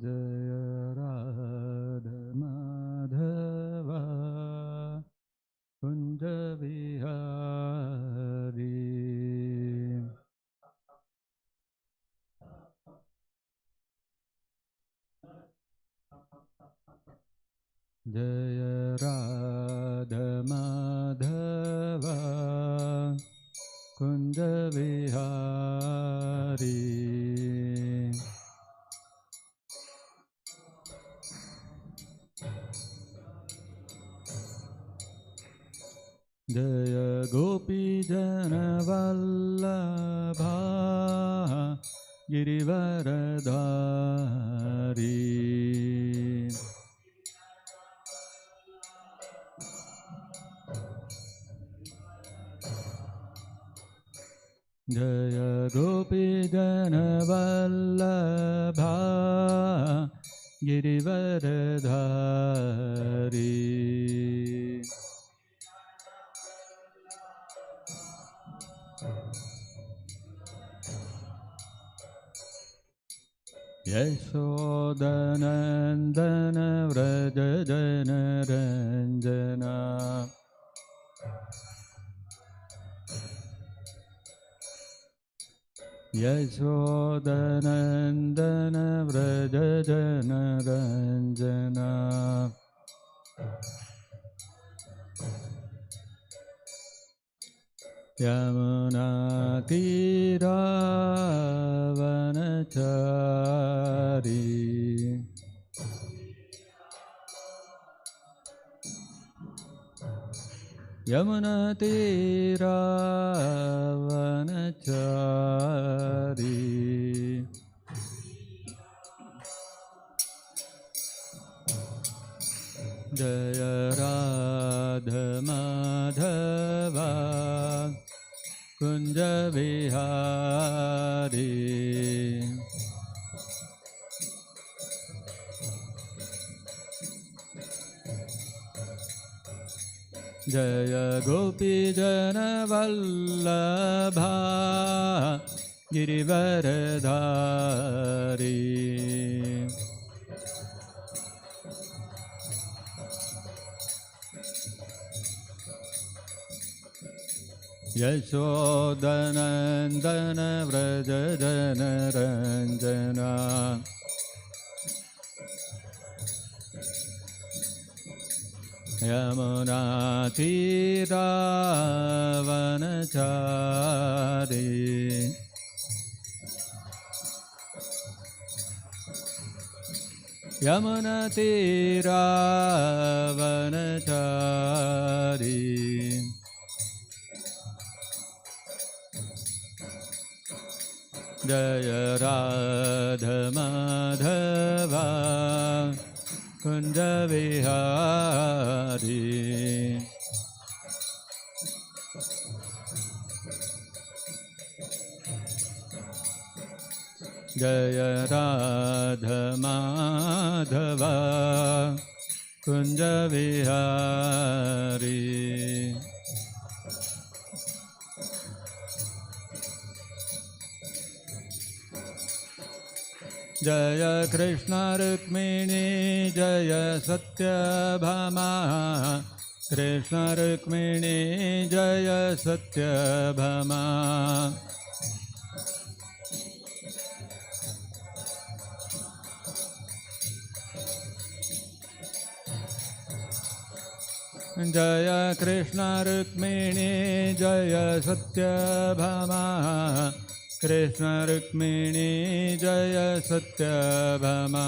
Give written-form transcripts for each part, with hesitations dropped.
Jaya Radha Madhava Kunja Vihari. Jaya Radha Madhava Kunja Vihari. Jaya Gopi Jana Vallabha Girivaradhari. Jaya Gopi Jana Vallabha Girivaradhari. Yashodanandana Vraja Jana Ranjana. Yashodanandana Vraja Jana Ranjana. Yamuna Tira Vanachari. Yamuna Tira Vanachari. Jaya Radha Madhava Kunja Vihari. Jaya Gopi Jana Vallabha Girivaradhari. Yashodanandana Vraja Jana Ranjana. Yamuna Tira Vanachari. Yamuna Tira Vanachari. Jaya Radha Madhava Kunja Vihari. Jaya Radha Madhava Kunja Vihari. Jaya Krishna Rukmini Jaya Satyabhama. Krishna Rukmini Jaya Satyabhama. Jaya Krishna Rukmini Jaya Satyabhama. Krishna Rukmini Jaya Satyabhama.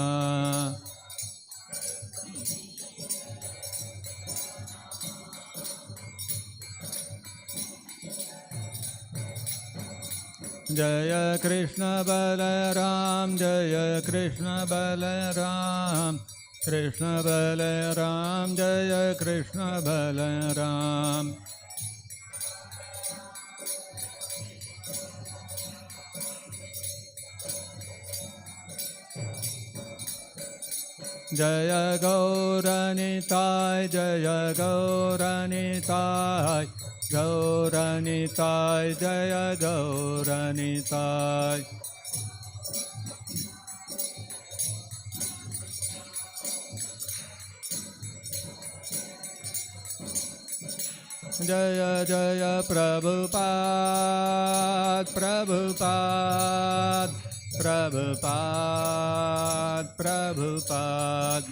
Jaya Krishna Balaram Jaya Krishna Balaram. Krishna Balaram Jaya Krishna Balaram. Jaya Gauranitai Jaya Gauranitai. Gauranitai Jaya Gauranitai. Jaya Jaya Prabhupada, Prabhupada, Prabhupada, Prabhupada.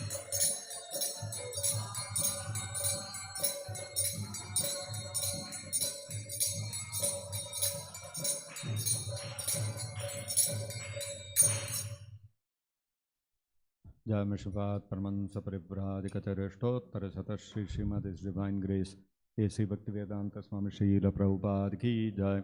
Jai Mishpat Paramansa Parivradikatarishtottar Satash Srimad His Divine Grace A.C. Bhaktivedanta Swami Srila Prabhupada Ki Jai.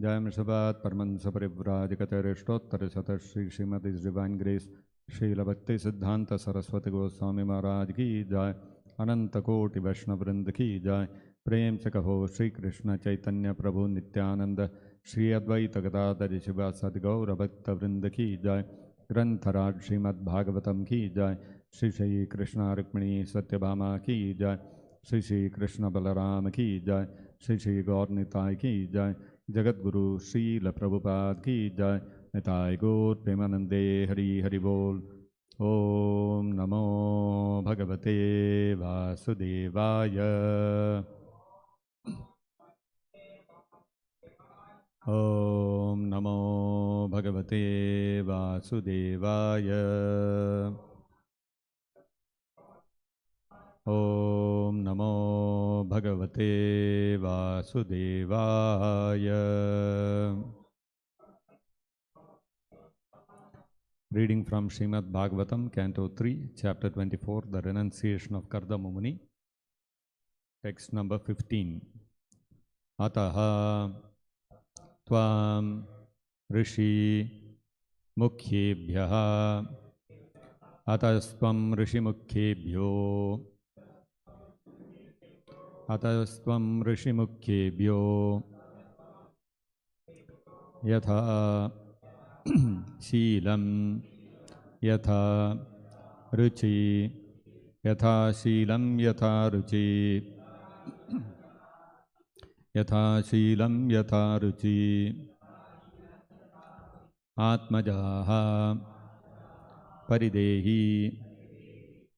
Jai Mishpat Paramansa Parivradikatarishtottar Satash Srimad His Divine Grace Srila Bhakti Siddhanta Saraswati Goswami Maharaj Ki Jai. Ananta Koti Vaishnav Vrinda Ki Jai. Prem se kaho Shri Krishna Chaitanya Prabhu Nityananda Shri Advaita Gadadhar Shivasadi Gaura Bhakta Vrinda Ki Jai. ग्रंथराज Shrimad Bhagavatam की जय। श्री श्री कृष्ण रुक्मिणी सत्यभामा की जय। श्री श्री कृष्ण बलराम की जय। श्री श्री गौर निताय की जय। जगतगुरु श्रील प्रभुपाद की जय। निताय गौर प्रेमानंदे हरि हरि बोल। ओम नमो भगवते वासुदेवाय। ओम नमो भगवते वासुदेवाय। ओम नमो भगवते वासुदेवाय। Reading from Srimad Bhagavatam, Canto 3, Chapter 24, The Renunciation of Kardama Muni. Text number 15. Ataha Tvam Rishi Mukhyebhyaha Atastvam Rishi Mukhyebhyo Atastvam Rishi Mukhyebhyo Yatha Shilam Yatha Ruchi Yatha Shilam Yatha Ruchi Yatha Shilam Yatha Ruchi Atmajaha Paridehi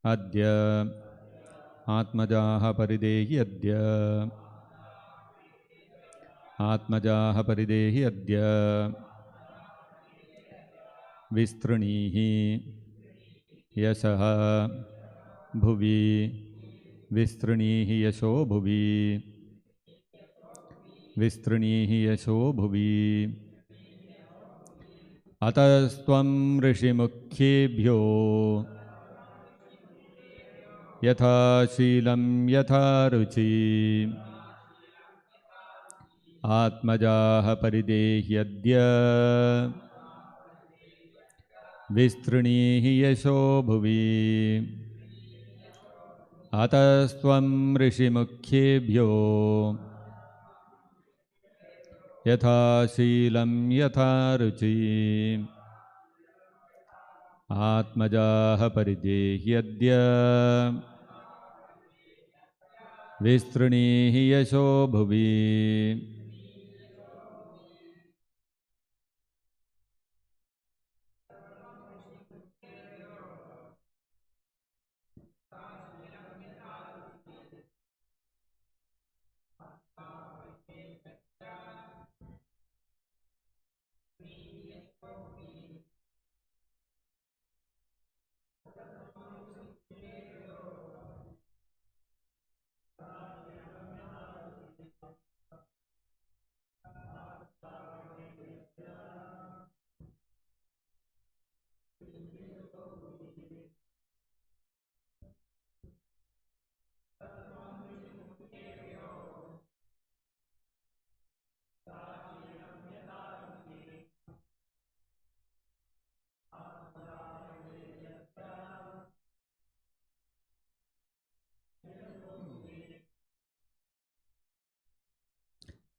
Adya Atmajaha Paridehi Adya Atmajaha Paridehi Adya Vistranihi Yasaha Bhuvi Vistranihi Yasho Bhuvi Vistranihi Yasho Bhuvi Atastvam Rishimukhyebhyo Yatha Shilam Yatha Ruchi Atmajaha Paridehi Adya Vistranihi Yasho Bhuvi Atastvam Rishimukhyebhyo Yatha Shilam Yatha Ruchi Atmajaha Paridehi Adya Vistranihi Yasho Bhuvi.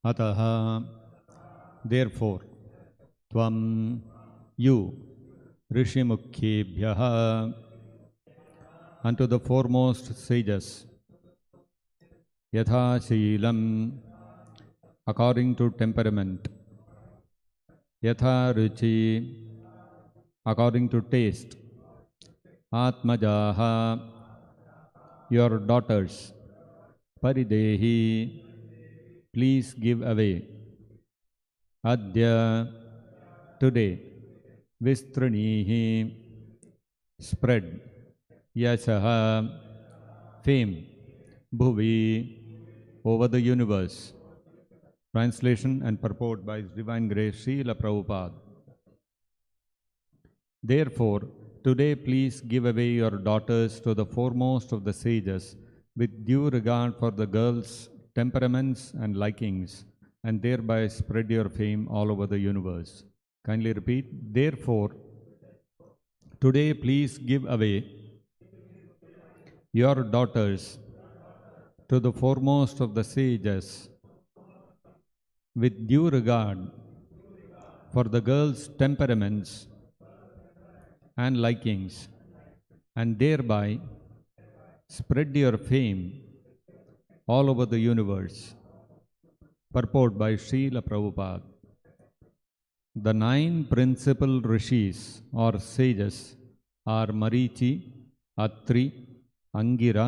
Ataha, therefore, Tvam, you, Rishimukhyebhyaha, unto the foremost sages, Yatha Shilam, according to temperament, Yatha Ruchi, according to taste, Atmajaha, your daughters, Paridehi, please give away. Adya, today. Vistranihi, spread. Yasaha, fame. Bhuvi, over the universe. Translation and purport by His Divine Grace Srila Prabhupada. Therefore, today please give away your daughters to the foremost of the sages with due regard for the girls' temperaments and likings, and thereby spread your fame all over the universe. Kindly repeat. Therefore, today please give away your daughters to the foremost of the sages with due regard for the girls' temperaments and likings, and thereby spread your fame all over the universe. Purport by Srila Prabhupada. The 9 principal rishis or sages are Marichi, Atri, Angira,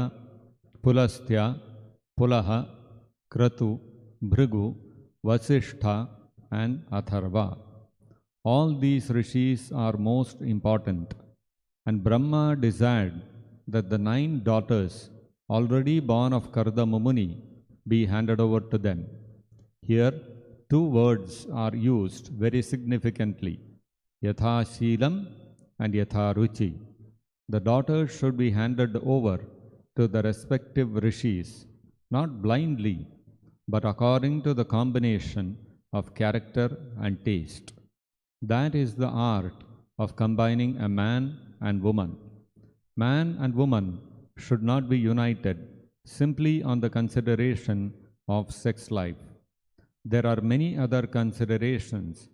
Pulastya, Pulaha, Kratu, Bhrigu, Vasishtha and Atharva. All these rishis are most important, and Brahma desired that the 9 daughters already born of Kardama Muni be handed over to them. Here, 2 words are used very significantly, Yatha Sheelam and Yatha Ruchi. The daughters should be handed over to the respective rishis, not blindly, but according to the combination of character and taste. That is the art of combining a man and woman. Man and woman should not be united simply on the consideration of sex life. There are many other considerations,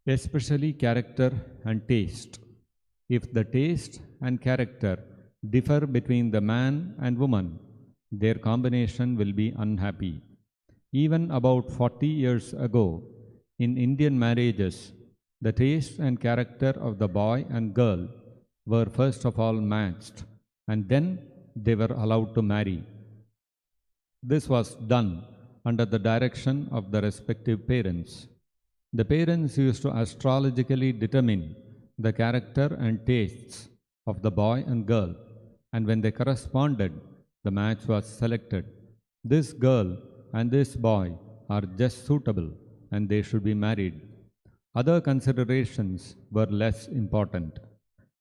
especially character and taste. If the taste and character differ between the man and woman, their combination will be unhappy. Even about 40 years ago, in Indian marriages, the taste and character of the boy and girl were first of all matched, and then they were allowed to marry. This was done under the direction of the respective parents. The parents used to astrologically determine the character and tastes of the boy and girl, and when they corresponded, the match was selected. This girl and this boy are just suitable, and they should be married. Other considerations were less important.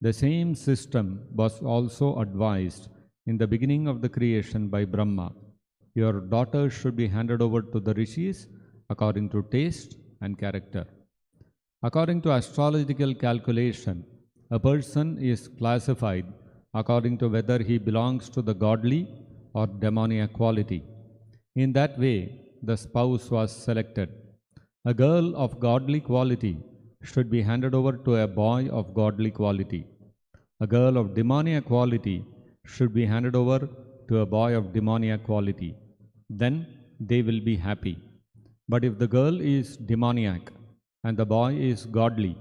The same system was also advised in the beginning of the creation by Brahma. Your daughters should be handed over to the rishis according to taste and character. According to astrological calculation, a person is classified according to whether he belongs to the godly or demoniac quality. In that way, the spouse was selected. A girl of godly quality should be handed over to a boy of godly quality. A girl of demoniac quality should be handed over to a boy of demoniac quality. Then they will be happy. But if the girl is demoniac and the boy is godly,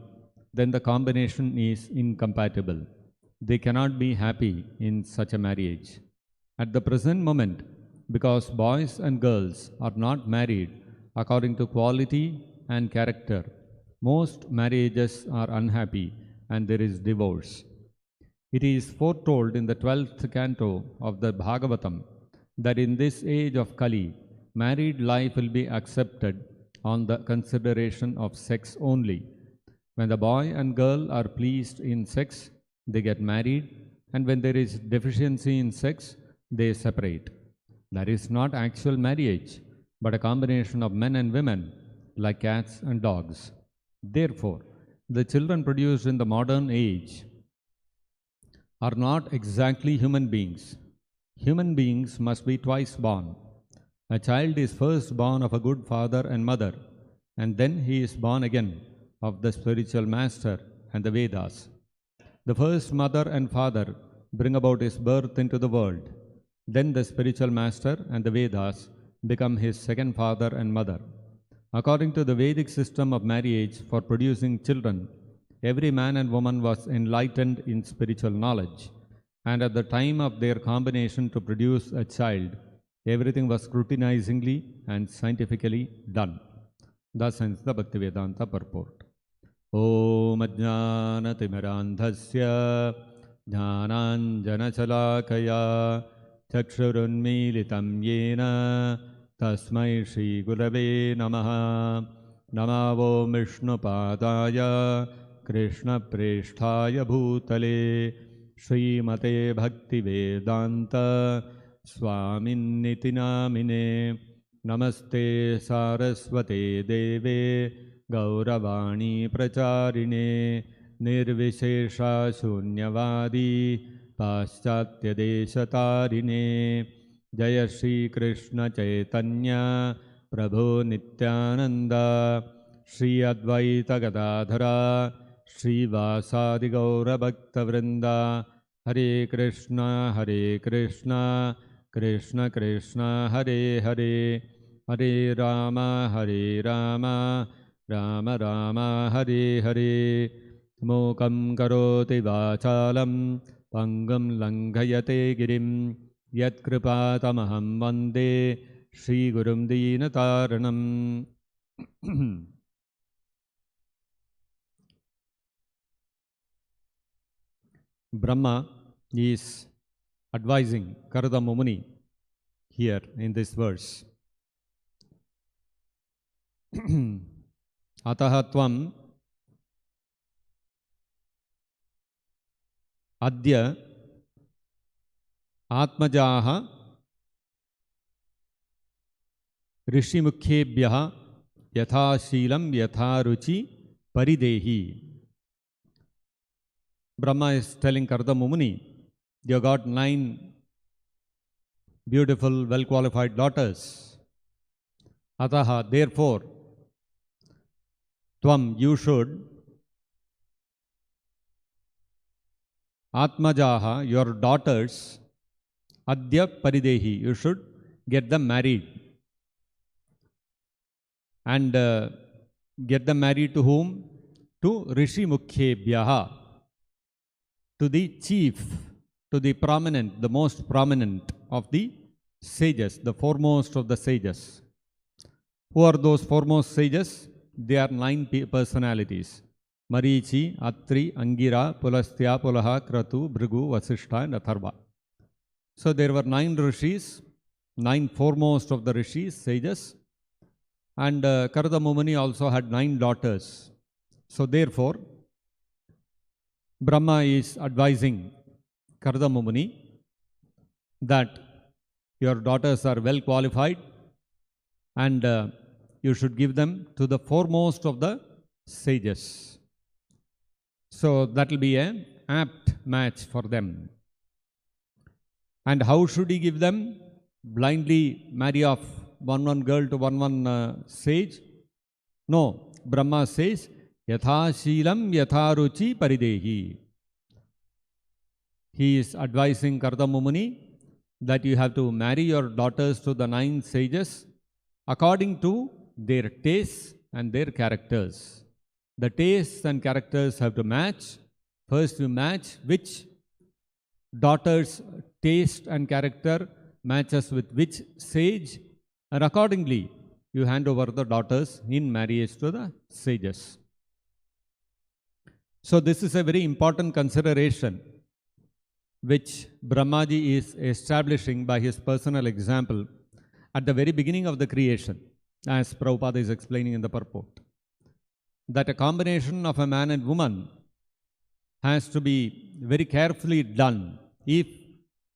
then the combination is incompatible. They cannot be happy in such a marriage. At the present moment, because boys and girls are not married according to quality and character, most marriages are unhappy and there is divorce. It is foretold in the 12th canto of the Bhagavatam that in this age of Kali, married life will be accepted on the consideration of sex only. When the boy and girl are pleased in sex, they get married, and when there is deficiency in sex, they separate. That is not actual marriage, but a combination of men and women, like cats and dogs. Therefore, the children produced in the modern age are not exactly human beings. Human beings must be twice born. A child is first born of a good father and mother, and then he is born again of the spiritual master and the Vedas. The first mother and father bring about his birth into the world. Then the spiritual master and the Vedas become his second father and mother. According to the Vedic system of marriage for producing children, every man and woman was enlightened in spiritual knowledge, and at the time of their combination to produce a child, Everything was scrutinizingly and scientifically done. Thus ends the Bhaktivedanta purport. Om Ajnanatimirandhasya Jnananjanachalakaya Chakshurunmilitam Yena Tasmai Shri Gurave Namaha. Namavo Vishnupadaya Krishna Presthaya Bhutale Srimate Bhaktivedanta Swaminiti Namine. Namaste Saraswate Deve Gauravani Pracharine Nirvishesha Shunyavadi Paschatya Deshatarine Jaya Shri Krishna Chaitanya Prabhu Nityananda Shri Advaita Gadadhara Shri Vasadi Gaura Bhakta Vrinda Hare Krishna Krishna Krishna Hare Hare Hare Rama Rama Rama Hare Hare Mokam Karoti Vachalam Pangam Langhayate Girim Yat Kripatamaham Vande Shri Gurum Deenataranam. Brahma is advising Karada Mumuni here in this verse. Ataha tvam adya atmajaha rishimukhyebhyah yatha shilam yatha ruchi paridehi. Brahma is telling Karada Mumuni, you got 9 beautiful, well-qualified daughters. Ataha, therefore, tvam, you should, atmajaha, your daughters, adya paridehi, you should get them married. And get them married to whom? To Rishi Mukhyebhyaha, to the chief, to the prominent, the most prominent of the sages, the foremost of the sages. Who are those foremost sages? They are 9 personalities. Marichi, Atri, Angira, Pulastya, Pulaha, Kratu, Bhrigu, Vasishtha and Atharva. So there were 9 rishis, 9 foremost of the rishis, sages. And Karada Mumuni also had 9 daughters. So therefore, Brahma is advising Karada Mumuni that your daughters are well qualified and you should give them to the foremost of the sages. So that will be an apt match for them. And how should he give them? Blindly marry off one girl to one sage? No. Brahma says, Yatha Shilam Yatha Ruchi Paridehi. He is advising Karada Mumuni that you have to marry your daughters to the 9 sages according to their tastes and their characters. The tastes and characters have to match. First you match which daughter's taste and character matches with which sage, and accordingly you hand over the daughters in marriage to the sages. So this is a very important consideration which Brahmaji is establishing by his personal example at the very beginning of the creation, as Prabhupada is explaining in the purport. That a combination of a man and woman has to be very carefully done if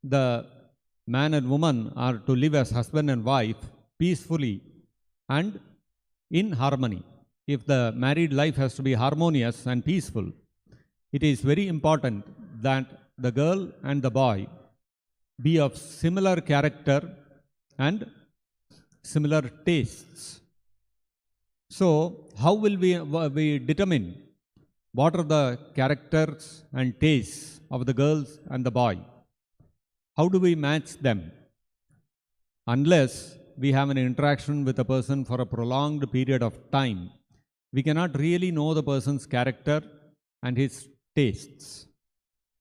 the man and woman are to live as husband and wife peacefully and in harmony. If the married life has to be harmonious and peaceful, it is very important that the girl and the boy be of similar character and similar tastes. So, how will we determine what are the characters and tastes of the girls and the boy? How do we match them? Unless we have an interaction with a person for a prolonged period of time, we cannot really know the person's character and his tastes.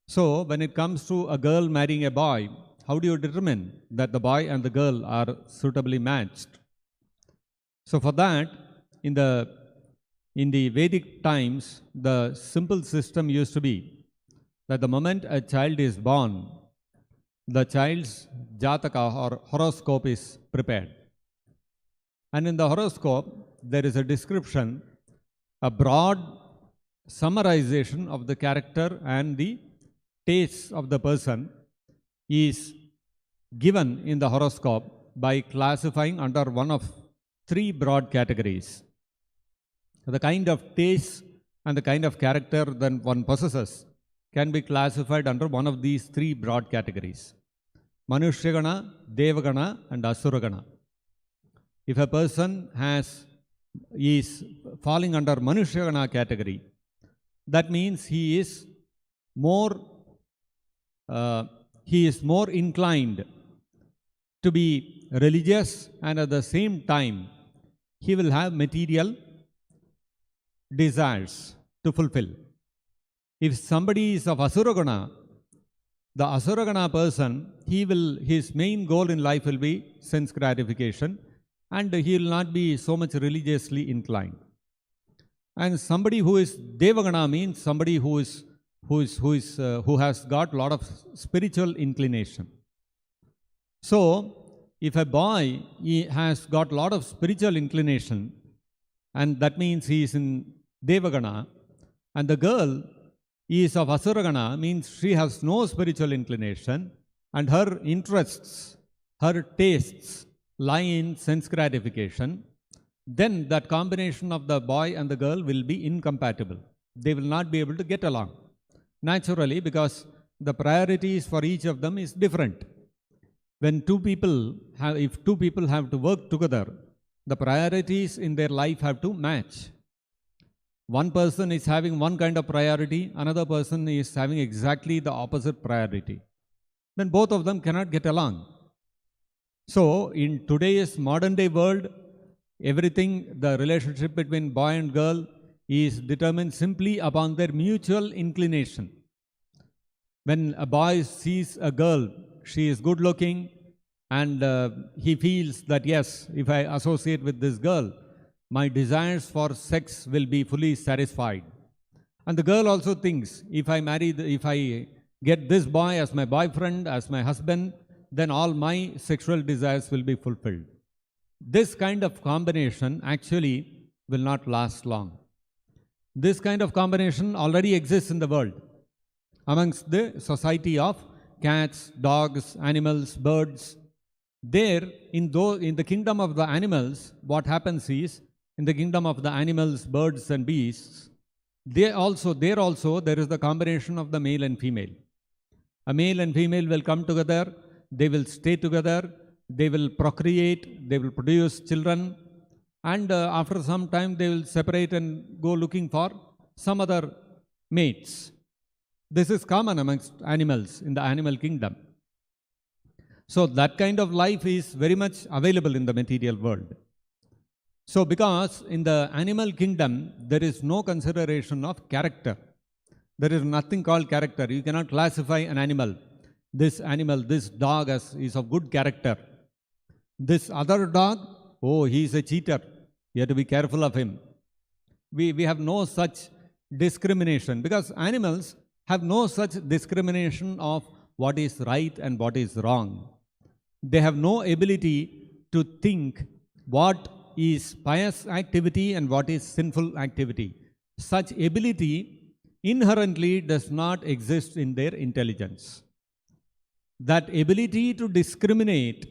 So, when it comes to a girl marrying a boy, how do you determine that the boy and the girl are suitably matched? So for that, in the Vedic times, the simple system used to be that the moment a child is born, the child's jataka or horoscope is prepared. And in the horoscope, there is a description, a broad summarization of the character and the tastes of the person is given in the horoscope by classifying under one of three broad categories. The kind of taste and the kind of character that one possesses can be classified under one of these three broad categories: Manushyagana, Devagana and Asuragana. If a person is falling under Manushyagana category, that means he is more inclined to be religious, and at the same time he will have material desires to fulfill. If somebody is of Asuragana, the Asuragana person, his main goal in life will be sense gratification, and he will not be so much religiously inclined. And somebody who is Devagana means somebody who has got a lot of spiritual inclination. So, if a boy has got a lot of spiritual inclination, and that means he is in Devagana, and the girl is of Asuragana, means she has no spiritual inclination, and her interests, her tastes lie in sense gratification, then that combination of the boy and the girl will be incompatible. They will not be able to get along. Naturally, because the priorities for each of them is different. When if two people have to work together, the priorities in their life have to match. One person is having one kind of priority, another person is having exactly the opposite priority. Then both of them cannot get along. So, in today's modern day world, everything, the relationship between boy and girl is determined simply upon their mutual inclination. When a boy sees a girl, she is good looking, and he feels that yes, if I associate with this girl, my desires for sex will be fully satisfied. And the girl also thinks, if I get this boy as my boyfriend, as my husband, then all my sexual desires will be fulfilled. This kind of combination actually will not last long. This kind of combination already exists in the world amongst the society of cats, dogs, animals, birds. There, in the kingdom of the animals, what happens is, in the kingdom of the animals, birds and beasts, there also there is the combination of the male and female. A male and female will come together, they will stay together, they will procreate, they will produce children, and after some time they will separate and go looking for some other mates. This is common amongst animals in the animal kingdom. So that kind of life is very much available in the material world. So because in the animal kingdom there is no consideration of character. There is nothing called character. You cannot classify an animal. This dog is of good character. This other dog, oh, he is a cheater. You have to be careful of him. We have no such discrimination, because animals have no such discrimination of what is right and what is wrong. They have no ability to think what is pious activity and what is sinful activity. Such ability inherently does not exist in their intelligence. That ability to discriminate,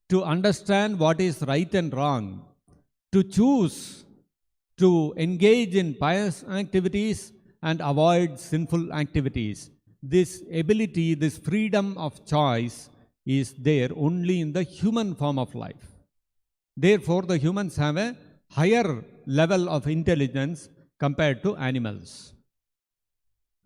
to understand what is right and wrong, to choose to engage in pious activities and avoid sinful activities, this ability, this freedom of choice is there only in the human form of life. Therefore, the humans have a higher level of intelligence compared to animals.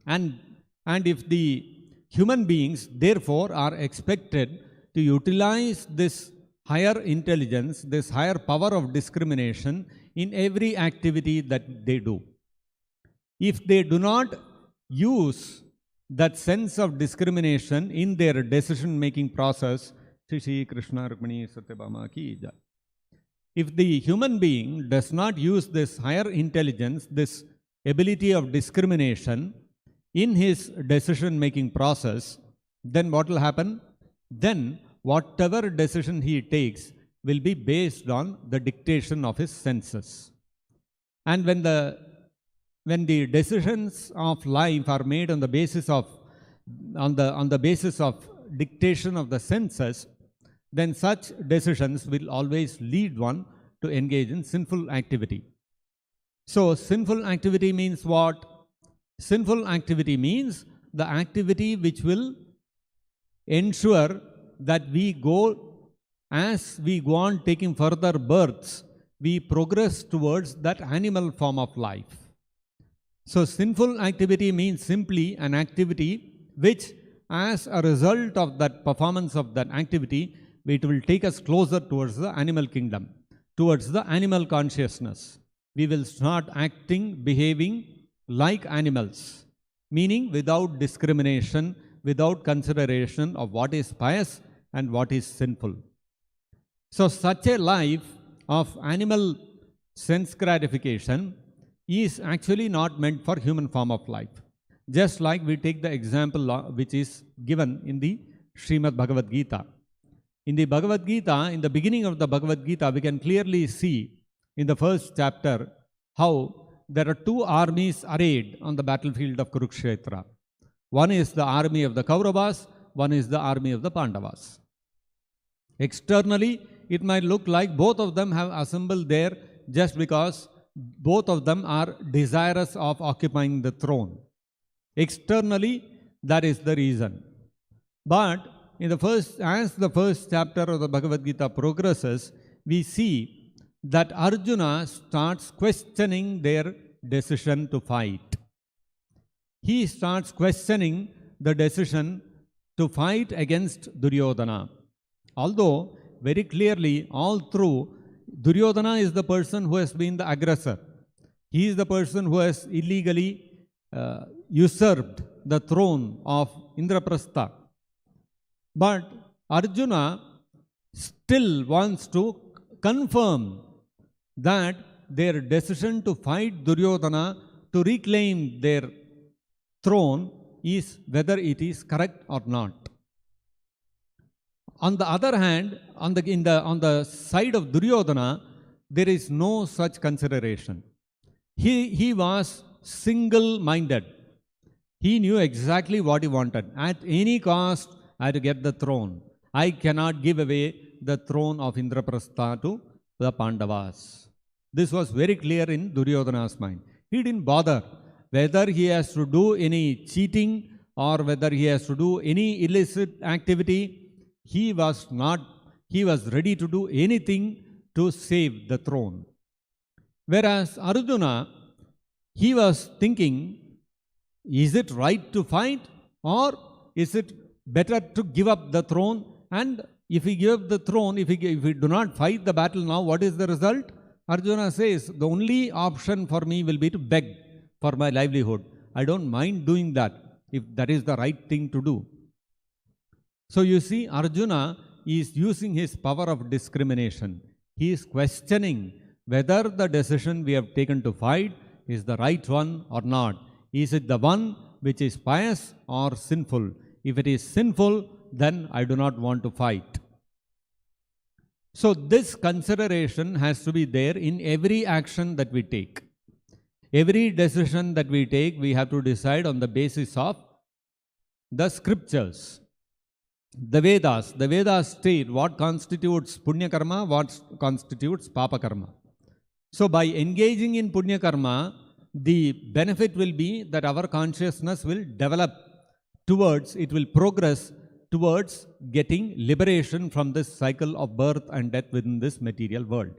And if the human beings, therefore, are expected to utilize this higher intelligence, this higher power of discrimination in every activity that they do. If they do not use that sense of discrimination in their decision-making process. Shri Krishna Rukmini Satyabhama ki jai. If the human being does not use this higher intelligence, this ability of discrimination in his decision-making process, then what will happen? Then whatever decision he takes will be based on the dictation of his senses. And when the decisions of life are made on the basis of dictation of the senses, then such decisions will always lead one to engage in sinful activity. So sinful activity means what? Sinful activity means the activity which will ensure that we go, as we go on taking further births, we progress towards that animal form of life. So sinful activity means simply an activity which, as a result of that performance of that activity, it will take us closer towards the animal kingdom, towards the animal consciousness. We will start acting, behaving like animals, meaning without discrimination, without consideration of what is pious and what is sinful. So such a life of animal sense gratification is actually not meant for human form of life. Just like we take the example which is given in the Srimad Bhagavad-gita. In the Bhagavad-gita, in the beginning of the Bhagavad-gita, we can clearly see in the first chapter how there are two armies arrayed on the battlefield of Kurukshetra. One is the army of the Kauravas, one is the army of the Pandavas. Externally, it might look like both of them have assembled there just because both of them are desirous of occupying the throne. Externally, that is the reason. But as the first chapter of the Bhagavad-gita progresses, we see that Arjuna starts questioning their decision to fight. He starts questioning the decision to fight against Duryodhana. Although, very clearly, all through, Duryodhana is the person who has been the aggressor. He is the person who has illegally usurped the throne of Indraprastha. But Arjuna still wants to confirm that their decision to fight Duryodhana to reclaim their throne is whether it is correct or not. On the other hand, on the side of Duryodhana, there is no such consideration. He was single-minded. He knew exactly what he wanted. At any cost, I had to get the throne. I cannot give away the throne of Indraprastha to the Pandavas. This was very clear in Duryodhana's mind. He didn't bother whether he has to do any cheating or whether he has to do any illicit activity. He was ready to do anything to save the throne. Whereas Arjuna, he was thinking, is it right to fight or is it better to give up the throne? And if we give up the throne, if we do not fight the battle now, what is the result? Arjuna says, the only option for me will be to beg for my livelihood. I don't mind doing that if that is the right thing to do. So you see, Arjuna is using his power of discrimination. He is questioning whether the decision we have taken to fight is the right one or not. Is it the one which is pious or sinful? If it is sinful, then I do not want to fight. So this consideration has to be there in every action that we take. Every decision that we take, we have to decide on the basis of the scriptures. The Vedas state what constitutes Punya Karma, what constitutes Papa Karma. So by engaging in Punya Karma, the benefit will be that our consciousness will develop towards, it will progress towards getting liberation from this cycle of birth and death within this material world.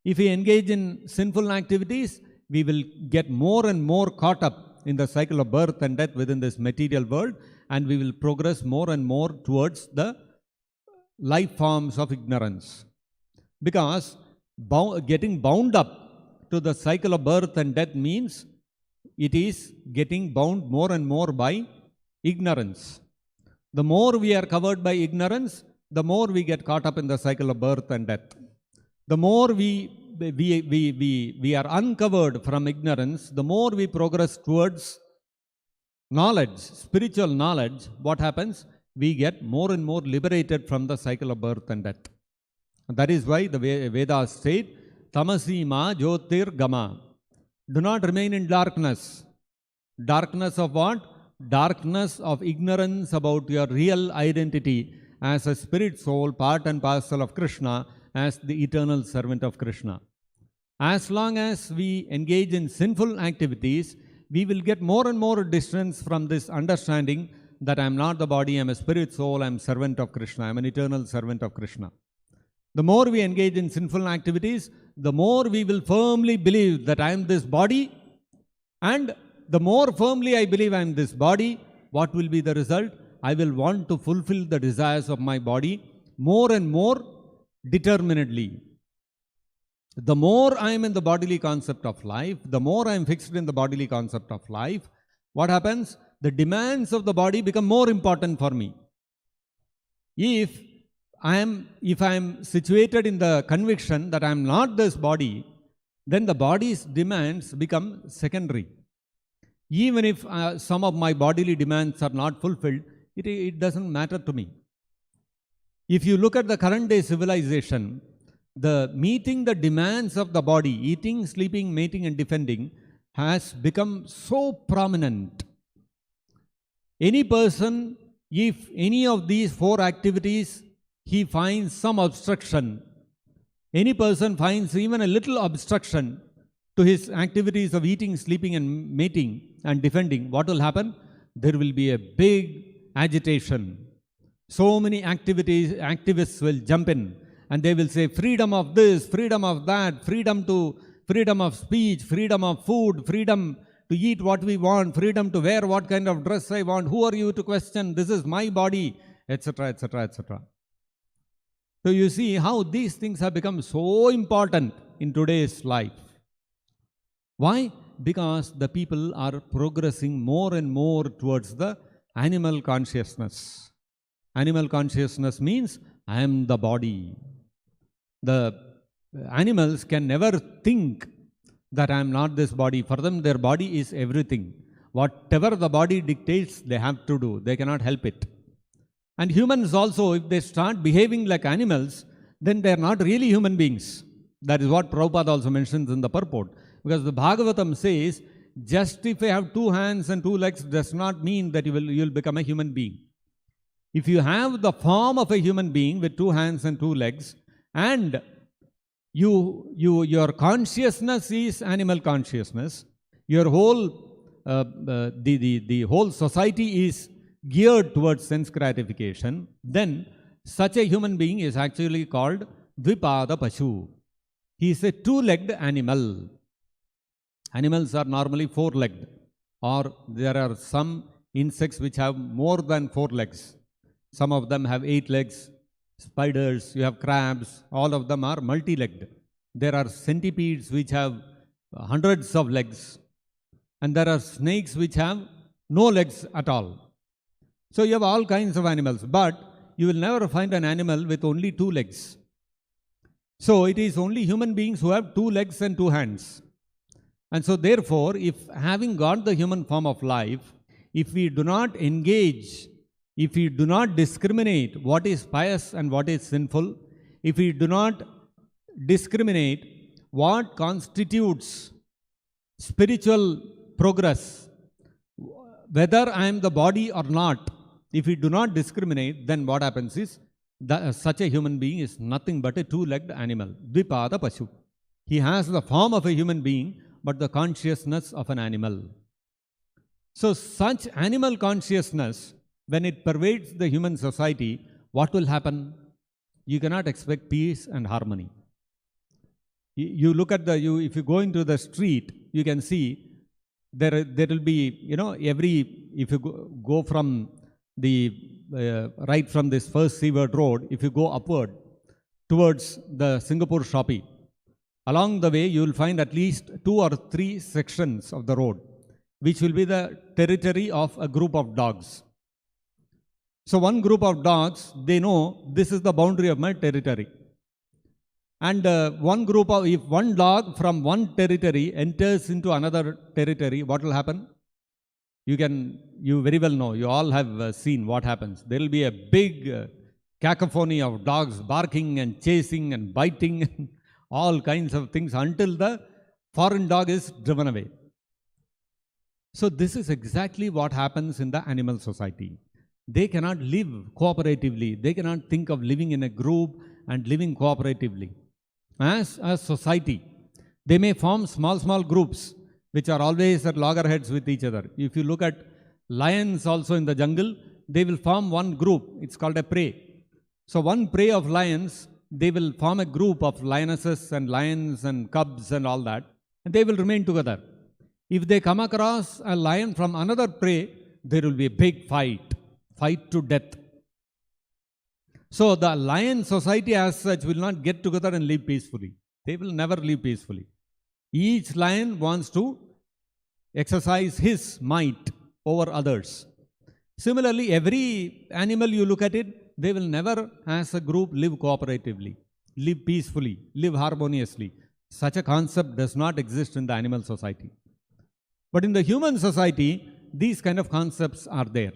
If we engage in sinful activities, we will get more and more caught up in the cycle of birth and death within this material world, and we will progress more and more towards the life forms of ignorance. Because getting bound up to the cycle of birth and death means it is getting bound more and more by ignorance. The more we are covered by ignorance, the more we get caught up in the cycle of birth and death. The more we are uncovered from ignorance, the more we progress towards knowledge, spiritual knowledge. What happens? We get more and more liberated from the cycle of birth and death. That is why the Vedas said, Tamasi ma jyotir gama. Do not remain in darkness. Darkness of what? Darkness of ignorance about your real identity as a spirit soul, part and parcel of Krishna, as the eternal servant of Krishna. As long as we engage in sinful activities, we will get more and more distance from this understanding that I am not the body, I am a spirit soul, I am servant of Krishna, I am an eternal servant of Krishna. The more we engage in sinful activities, the more we will firmly believe that I am this body, and the more firmly I believe I am this body, what will be the result? I will want to fulfill the desires of my body more and more determinedly. The more I am in the bodily concept of life, the more I am fixed in the bodily concept of life, what happens? The demands of the body become more important for me. If I am situated in the conviction that I am not this body, then the body's demands become secondary. Even if some of my bodily demands are not fulfilled, it doesn't matter to me. If you look at the current day civilization, the meeting the demands of the body, eating, sleeping, mating and defending, has become so prominent. Any person, if any of these four activities he finds some obstruction, any person finds even a little obstruction to his activities of eating, sleeping and mating and defending, what will happen? There will be a big agitation. So many activists will jump in and they will say freedom of this, freedom of that, freedom of speech, freedom of food, freedom to eat what we want, freedom to wear what kind of dress I want. Who are you to question? This is my body, etc., etc., etc. So you see how these things have become so important in today's life. Why? Because the people are progressing more and more towards the animal consciousness. Animal consciousness means I am the body. The animals can never think that I am not this body. For them, their body is everything. Whatever the body dictates, they have to do. They cannot help it. And humans also, if they start behaving like animals, then they are not really human beings. That is what Prabhupada also mentions in the purport. Because the Bhagavatam says, just if you have 2 hands and 2 legs does not mean that you will become a human being. If you have the form of a human being with 2 hands and 2 legs, and your consciousness is animal consciousness, your whole the whole society is geared towards sense gratification, then such a human being is actually called Dvipada Pashu. He is a 2-legged animal. Animals are normally 4-legged, or there are some insects which have more than 4 legs. Some of them have 8 legs. Spiders, you have crabs, all of them are multi-legged. There are centipedes which have hundreds of legs, and there are snakes which have no legs at all. So you have all kinds of animals, but you will never find an animal with only 2 legs. So it is only human beings who have 2 legs and 2 hands. And so therefore, if having got the human form of life, if we do not engage, if we do not discriminate what is pious and what is sinful, if we do not discriminate what constitutes spiritual progress, whether I am the body or not, if we do not discriminate, then what happens is that such a human being is nothing but a 2-legged animal. Dvipada Pashu. He has the form of a human being, but the consciousness of an animal. So such animal consciousness, when it pervades the human society, what will happen? You cannot expect peace and harmony. You look at if you go into the street, you can see there will be, if you go from right from this first Seaward Road, if you go upward towards the Singapore Shoppy, along the way you will find at least 2 or 3 sections of the road which will be the territory of a group of dogs. So one group of dogs, they know this is the boundary of my territory. And if one dog from one territory enters into another territory, what will happen? You very well know, you all have seen what happens. There will be a big cacophony of dogs barking and chasing and biting and all kinds of things until the foreign dog is driven away. So this is exactly what happens in the animal society. They cannot live cooperatively. They cannot think of living in a group and living cooperatively. As a society, they may form small groups which are always at loggerheads with each other. If you look at lions also in the jungle, they will form one group. It's called a prey. So one prey of lions, they will form a group of lionesses and lions and cubs and all that, and they will remain together. If they come across a lion from another prey, there will be a big fight to death. So the lion society as such will not get together and live peacefully. They will never live peacefully. Each lion wants to exercise his might over others. Similarly, every animal you look at it, they will never as a group live cooperatively, live peacefully, live harmoniously. Such a concept does not exist in the animal society. But in the human society, these kind of concepts are there.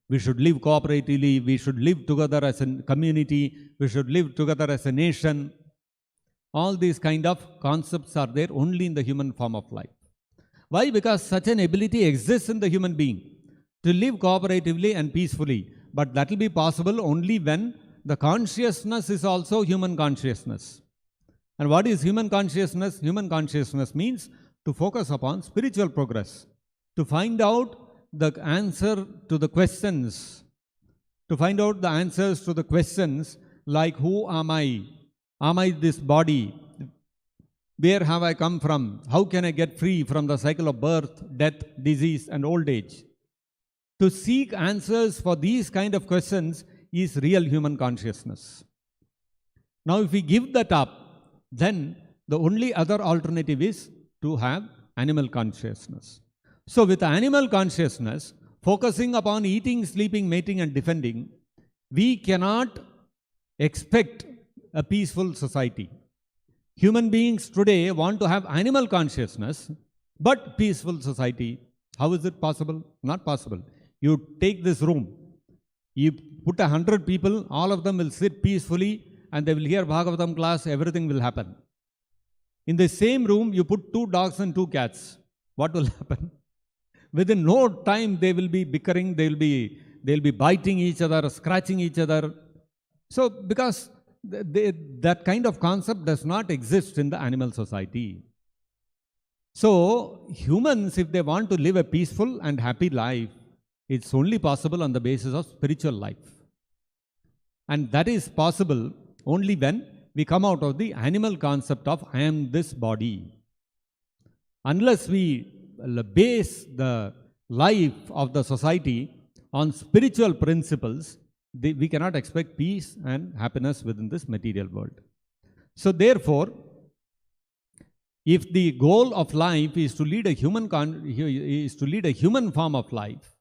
We should live cooperatively, we should live together as a community, we should live together as a nation. All these kind of concepts are there only in the human form of life. Why? Because such an ability exists in the human being to live cooperatively and peacefully. But that will be possible only when the consciousness is also human consciousness. And what is human consciousness? Human consciousness means to focus upon spiritual progress, to find out the answer to the questions, to find out the answers to the questions like who am I? Am I this body? Where have I come from? How can I get free from the cycle of birth, death, disease and old age? To seek answers for these kind of questions is real human consciousness. Now if we give that up, then the only other alternative is to have animal consciousness. So with animal consciousness, focusing upon eating, sleeping, mating and defending, we cannot expect a peaceful society. Human beings today want to have animal consciousness, but peaceful society. How is it possible? Not possible. You take this room, you put 100 people, all of them will sit peacefully and they will hear Bhagavatam class, everything will happen. In the same room, you put 2 dogs and 2 cats. What will happen? Within no time, they will be bickering, they'll be biting each other, scratching each other. So, because that kind of concept does not exist in the animal society. So, humans, if they want to live a peaceful and happy life, it's only possible on the basis of spiritual life. And that is possible only when we come out of the animal concept of I am this body. Unless we base the life of the society on spiritual principles, we cannot expect peace and happiness within this material world. So therefore, if the goal of life is to lead a human form of life,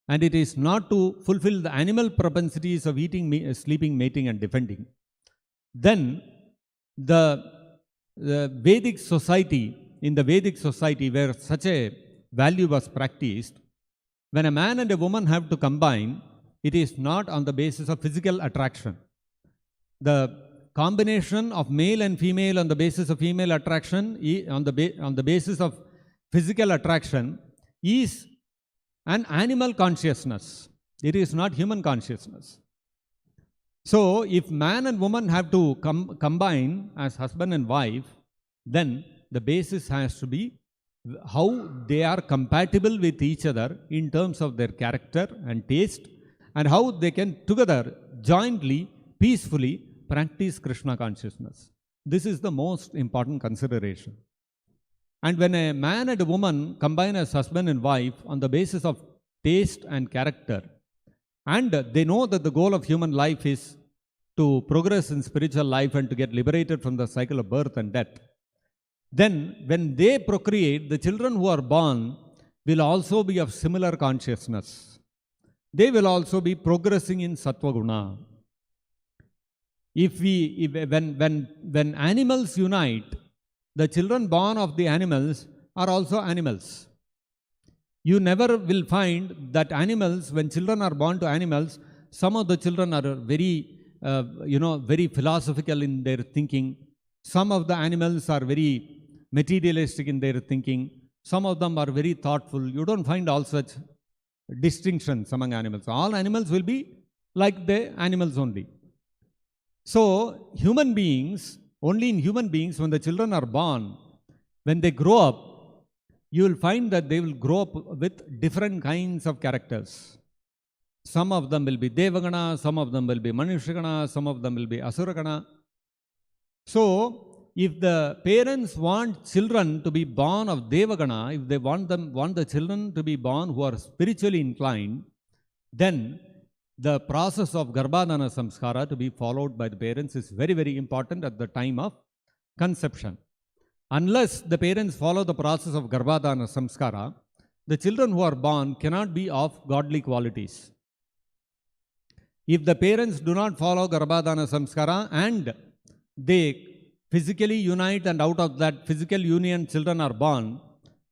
and it is not to fulfill the animal propensities of eating, sleeping, mating and defending, then the Vedic society, in the Vedic society where such a value was practiced, when a man and a woman have to combine, it is not on the basis of physical attraction. The combination of male and female on the basis of female attraction, on the basis of physical attraction, is an animal consciousness. It is not human consciousness. So, if man and woman have to combine as husband and wife, then the basis has to be how they are compatible with each other in terms of their character and taste, and how they can together, jointly, peacefully practice Krishna consciousness. This is the most important consideration. And when a man and a woman combine as husband and wife on the basis of taste and character, and they know that the goal of human life is to progress in spiritual life and to get liberated from the cycle of birth and death, then when they procreate, the children who are born will also be of similar consciousness. They will also be progressing in Sattva Guna. When animals unite, the children born of the animals are also animals. You never will find that animals, when children are born to animals, some of the children are very, very philosophical in their thinking. Some of the animals are very materialistic in their thinking. Some of them are very thoughtful. You don't find all such distinctions among animals. All animals will be like the animals only. So, human beings, only in human beings, when the children are born, when they grow up, you will find that they will grow up with different kinds of characters. Some of them will be Devagana, some of them will be Manushagana, some of them will be Asuragana. So, if the parents want children to be born of Devagana, if they want the children to be born who are spiritually inclined, then the process of Garbhadana Samskara to be followed by the parents is very, very important at the time of conception. Unless the parents follow the process of Garbhadana Samskara, the children who are born cannot be of godly qualities. If the parents do not follow Garbhadana Samskara and they physically unite and out of that physical union children are born,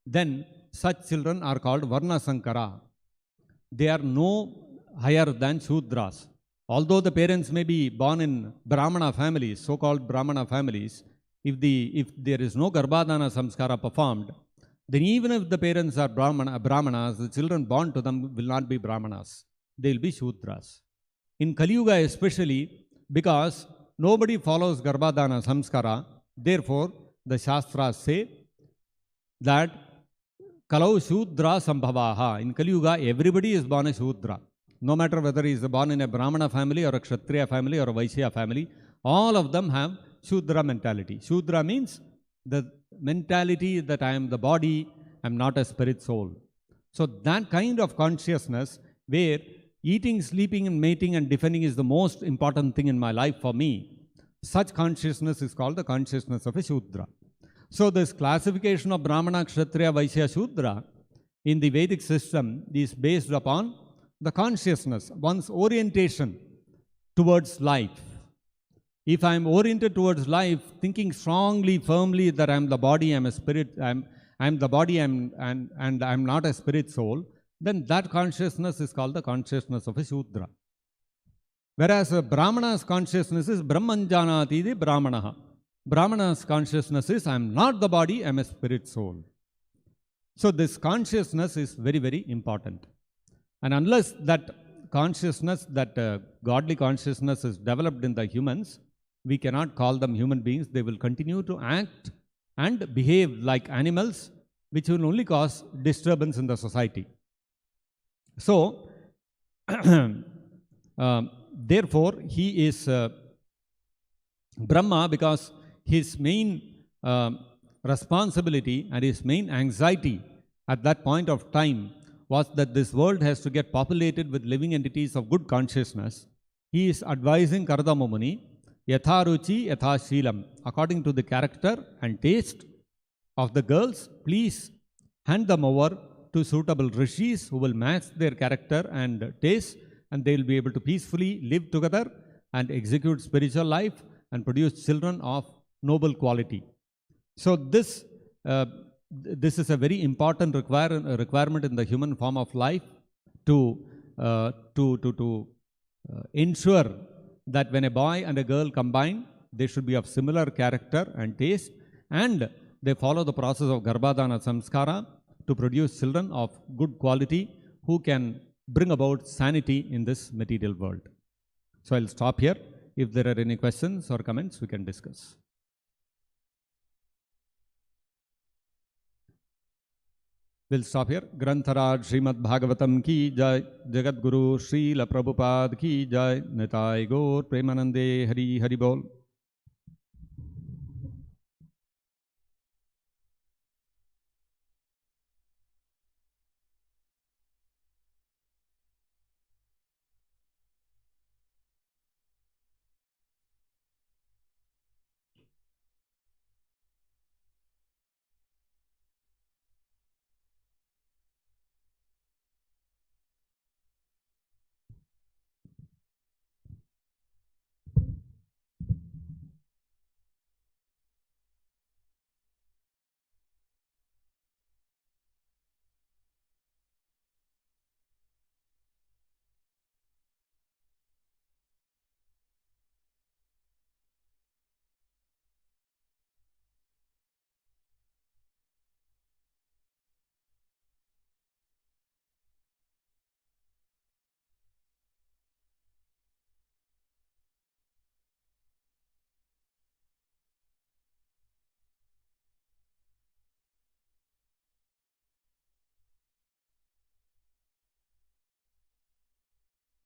then such children are called Varna Sankara. They are no higher than Shudras. Although the parents may be born in Brahmana families, so-called Brahmana families, if there is no Garbhadana Samskara performed, then even if the parents are Brahmanas, the children born to them will not be Brahmanas. They will be Shudras. In Kali Yuga especially, because nobody follows Garbhadana Samskara, therefore the Shastras say that Kalau Shudra Sambhavaha. In Kali Yuga, everybody is born a Shudra. No matter whether he is born in a Brahmana family or a Kshatriya family or a Vaishya family, all of them have Shudra mentality. Shudra means the mentality that I am the body, I am not a spirit soul. So that kind of consciousness where eating, sleeping and mating and defending is the most important thing in my life for me, such consciousness is called the consciousness of a Shudra. So this classification of Brahmana, Kshatriya, Vaishya, Shudra in the Vedic system is based upon the consciousness, one's orientation towards life. If I am oriented towards life, thinking strongly, firmly that I am the body, I am a spirit, I am the body, and I am not a spirit soul, then that consciousness is called the consciousness of a Shudra. Whereas a Brahmana's consciousness is Brahmanjanati the Brahmanaha. Brahmana's consciousness is I am not the body, I am a spirit soul. So this consciousness is very, very important. And unless that consciousness, that godly consciousness is developed in the humans, we cannot call them human beings. They will continue to act and behave like animals, which will only cause disturbance in the society. So, therefore, he is Brahma because his main responsibility and his main anxiety at that point of time was that this world has to get populated with living entities of good consciousness. He is advising Kardama Muni, Yatha Ruchi, Yatha Sheelam, according to the character and taste of the girls, please hand them over to suitable rishis who will match their character and taste, and they will be able to peacefully live together and execute spiritual life and produce children of noble quality. So this is a very important requirement in the human form of life to ensure that when a boy and a girl combine, they should be of similar character and taste, and they follow the process of Garbhadana Samskara to produce children of good quality who can bring about sanity in this material world. So I'll stop here. If there are any questions or comments, we can discuss. We'll stop here. Grantharaj Srimad Bhagavatam ki jai, Jagat Guru Srila Prabhupada ki jai, Nitai Gaur Premanande Hari Hari Bol.